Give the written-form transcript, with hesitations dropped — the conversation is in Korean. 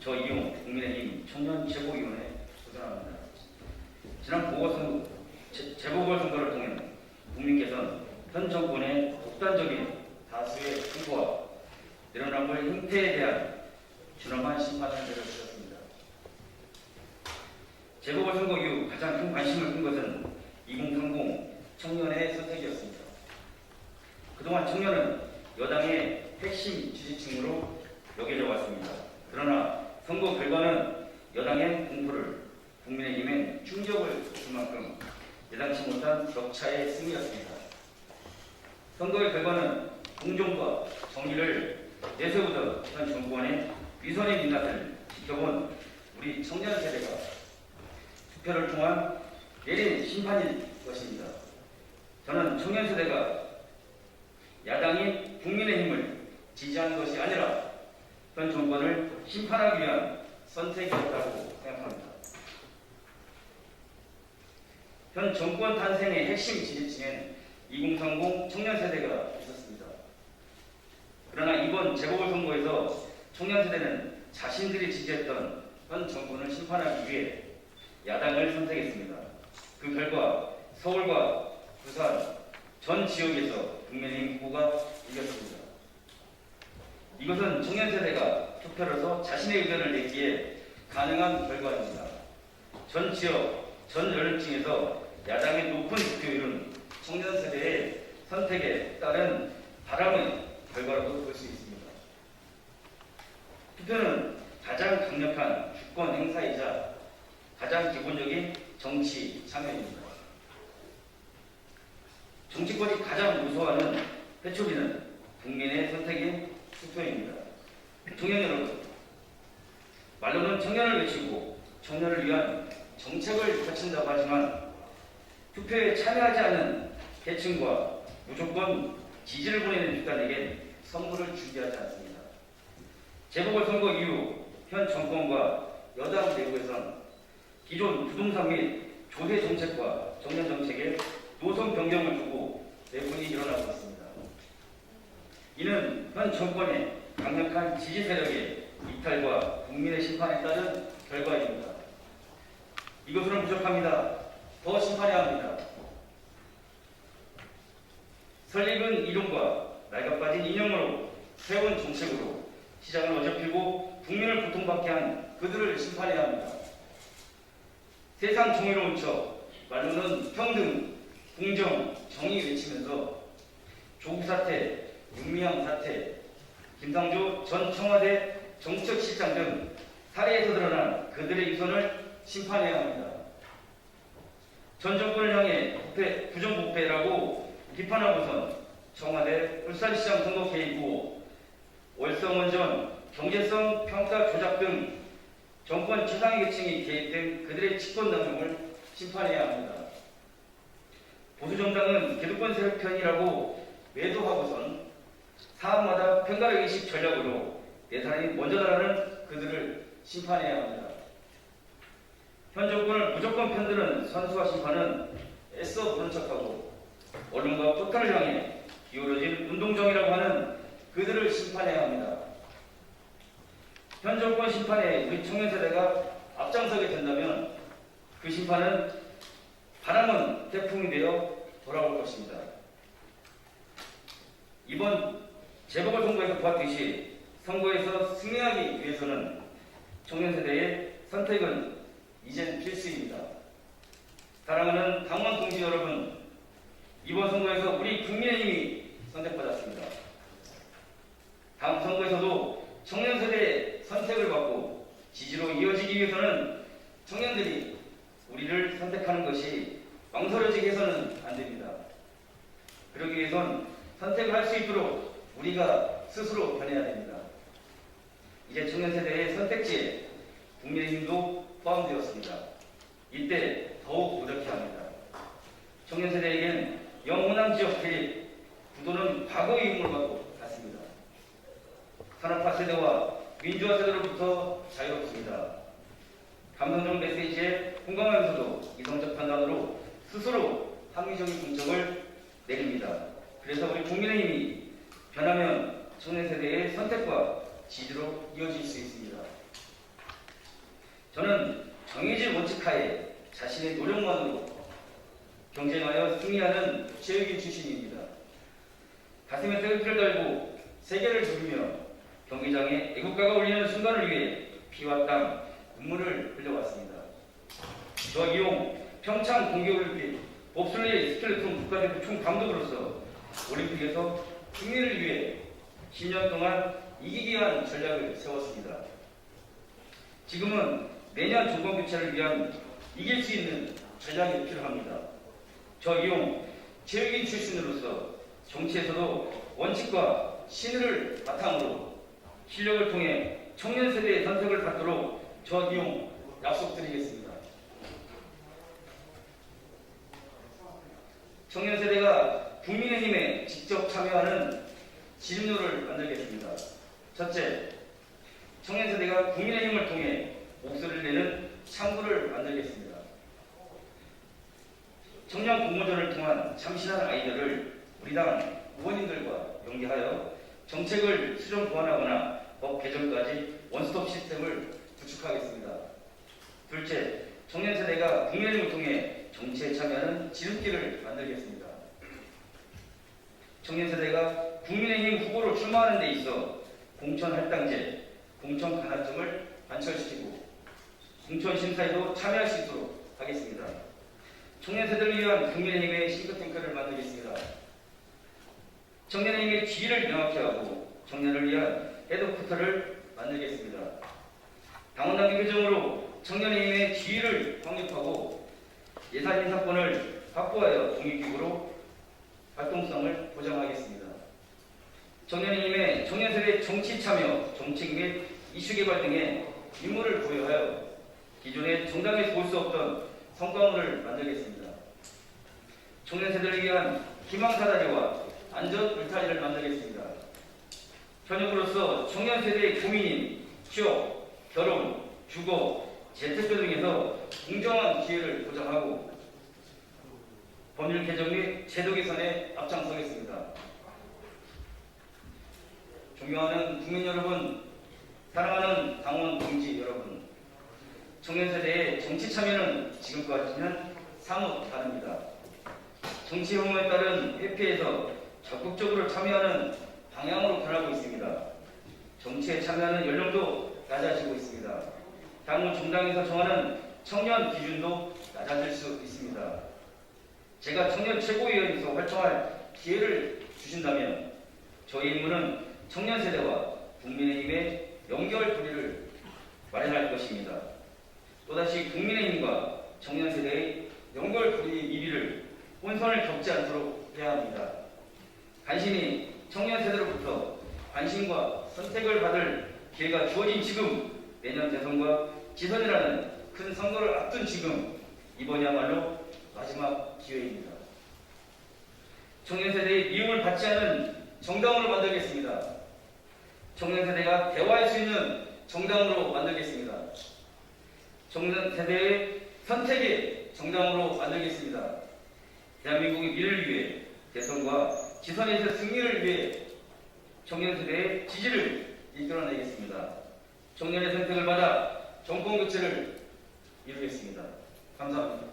저 이용 국민의힘 청년 최고위원회 도전합니다. 지난 재보궐선거를 통해 국민께서는 현 정권의 독단적인 다수의 행보와 내로남불 행태에 대한 준엄한 심판을 내려주셨습니다. 재보궐선거 이후 가장 큰 관심을 끈 것은 2030 청년의 선택이었습니다. 그동안 청년은 여당의 핵심 지지층으로 여겨져 왔습니다. 그러나 선거 결과는 여당의 공포를, 국민의힘엔 충격을 줄 만큼 예상치 못한 격차의 승리였습니다. 선거의 결과는 공정과 정의를 내세우던 현 정권의 위선의 민낯을 지켜본 우리 청년 세대가 투표를 통한 내린 심판일 것입니다. 저는 청년 세대가 야당이 국민의힘을 지지한 것이 아니라 현 정권을 심판하기 위한 선택이었다고 생각합니다. 현 정권 탄생의 핵심 지지층엔 2030 청년 세대가 있었습니다. 그러나 이번 재보궐선거에서 청년 세대는 자신들이 지지했던 현 정권을 심판하기 위해 야당을 선택했습니다. 그 결과 서울과 부산 전 지역에서 국민의힘 후보가 이겼습니다. 이것은 청년 세대가 투표로서 자신의 의견을 내기에 가능한 결과입니다. 전 지역, 전 연령층에서 야당의 높은 득표율은 청년 세대의 선택에 따른 바람의 결과라고 볼 수 있습니다. 투표는 가장 강력한 주권 행사이자 가장 기본적인 정치 참여입니다. 정치권이 가장 무서워하는 회초리는 국민의 선택인 투표입니다. 청년 여러분, 말로는 청년을 외치고 청년을 위한 정책을 펼친다고 하지만 투표에 참여하지 않은 계층과 무조건 지지를 보내는 집단에게 선물을 준비하지 않습니다. 재보궐선거 이후 현 정권과 여당 내부에선 기존 부동산 및 조세 정책과 청년 정책에 노선 변경을 두고 내분이 일어나고 있습니다. 이는 현 정권의 강력한 지지 세력의 이탈과 국민의 심판에 따른 결과입니다. 이것으로는 부족합니다. 더 심판해야 합니다. 설립은 이론과 낡아 빠진 이념으로 세운 정책으로 시장을 어저피고 국민을 고통받게 한 그들을 심판해야 합니다. 세상 정의로운 척, 말로는 평등, 공정, 정의 외치면서 조국 사태, 윤미향 사태, 김상조 전 청와대 정책실장 등 사례에서 드러난 그들의 위선을 심판해야 합니다. 전 정권을 향해 부정부패라고 비판하고선 청와대 울산시장 선거 개입 후 월성원전 경제성 평가 조작 등 정권 최상위 계층이 개입된 그들의 집권남용을 심판해야 합니다. 보수정당은 기득권 세력 편이라고 매도하고선 사안마다 편가르기식 전략으로 내 사람이 먼저다라는 그들을 심판해야 합니다. 현 정권을 무조건 편드는 선수와 심판은 애써 부른 척하고 언론과 포탈을 향해 기울어진 운동정이라고 하는 그들을 심판해야 합니다. 현 정권 심판에 우리 청년 세대가 앞장서게 된다면 그 심판은 바람은 태풍이 되어 돌아올 것입니다. 이번 재보궐선거에서 보았듯이 선거에서 승리하기 위해서는 청년 세대의 선택은 이젠 필수입니다. 사랑하는 당원 동지 여러분, 이번 선거에서 우리 국민의힘이 선택받았습니다. 다음 선거에서도 청년 세대의 선택을 받고 지지로 이어지기 위해서는 청년들이 우리를 선택하는 것이 망설여지게 해서는 안 됩니다. 그러기 위해선 선택을 할 수 있도록 우리가 스스로 변해야 됩니다. 이제 청년 세대의 선택지에 국민의힘도 포함되었습니다. 이때 더욱 노력해야 합니다. 청년 세대에겐 영호남 지역 대립, 구도는 과거의 유물과 같습니다. 산업화 세대와 민주화 세대로부터 자유롭습니다. 감성적 메시지에 공감하면서도 이성적 판단으로 스스로 합리적인 공적을 내립니다. 그래서 우리 국민의힘이 변하면 청년 세대의 선택과 지지로 이어질 수 있습니다. 저는 정해진 원칙 하에 자신의 노력만으로 경쟁하여 승리하는 체육인 출신입니다. 가슴에 태극기를 달고 세계를 누비며 경기장에 애국가가 울리는 순간을 위해 피와 땀, 눈물을 흘려왔습니다. 저 이용 평창 동계올림픽 봅슬레이 스켈레톤 국가대표 총감독으로서 올림픽에서 승리를 위해 10년 동안 이기기 위한 전략을 세웠습니다. 지금은 내년 정권 교체를 위한 이길 수 있는 전략이 필요합니다. 저 이용 체육인 출신으로서 정치에서도 원칙과 신의를 바탕으로 실력을 통해 청년 세대의 선택을 받도록 저 이용 약속드리겠습니다. 청년 세대가 국민의힘에 직접 참여하는 지름로를 만들겠습니다. 첫째, 청년 세대가 국민의힘을 통해 목소리를 내는 창구를 만들겠습니다. 청년 공모전을 통한 참신한 아이디어를 우리 당 의원님들과 연계하여 정책을 수정 보완하거나 법 개정까지 원스톱 시스템을 구축하겠습니다. 둘째, 청년 세대가 국민의힘을 통해 정치에 참여하는 지름길을 만들겠습니다. 청년 세대가 국민의힘 후보로 출마하는 데 있어 공천 할당제, 공천 강화점을 관철시키고 공천 심사에도 참여할 수 있도록 하겠습니다. 청년 세대를 위한 국민의힘의 싱크탱크를 만들겠습니다. 청년의힘의 지위를 명확히 하고 청년을 위한 헤드쿼터를 만들겠습니다. 당원당규 개정으로 청년의힘의 지위를 확립하고 예산 인사권을 확보하여 독립기구로 활동성을 보장하겠습니다. 청년의힘의 청년세대 정치 참여, 정책 및 이슈 개발 등의 임무를 부여하여 기존의 정당에서 볼 수 없던 성과물을 만들겠습니다. 청년세대를 위한 희망사다리와 안전 울타리를 만들겠습니다. 현역으로서 청년세대의 고민인 취업, 결혼, 주거, 재택교 등에서 공정한 기회를 보장하고 법률 개정 및 제도 개선에 앞장서겠습니다. 존경하는 국민 여러분, 사랑하는 당원 동지 여러분, 청년세대의 정치 참여는 지금까지는 사뭇 다릅니다. 정치 혐오에 따른 회피에서 적극적으로 참여하는 방향으로 변하고 있습니다. 정치에 참여하는 연령도 낮아지고 있습니다. 향후 정당에서 정하는 청년 기준도 낮아질 수 있습니다. 제가 청년 최고위원으로서 활동할 기회를 주신다면 저희 임무는 청년 세대와 국민의힘의 연결고리를 마련할 것입니다. 또다시 국민의힘과 청년 세대의 연결고리 미비를 혼선을 겪지 않도록 해야 합니다. 간신히 청년 세대로부터 관심과 선택을 받을 기회가 주어진 지금, 내년 대선과 지선이라는 큰 선거를 앞둔 지금, 이번이야말로 마지막 기회입니다. 청년 세대의 미움을 받지 않은 정당으로 만들겠습니다. 청년 세대가 대화할 수 있는 정당으로 만들겠습니다. 청년 세대의 선택의 정당으로 만들겠습니다. 대한민국의 미래를 위해 대선과 지선에서 승리를 위해 청년 세대의 지지를 이끌어내겠습니다. 청년의 선택을 받아 정권 교체를 이루겠습니다. 감사합니다.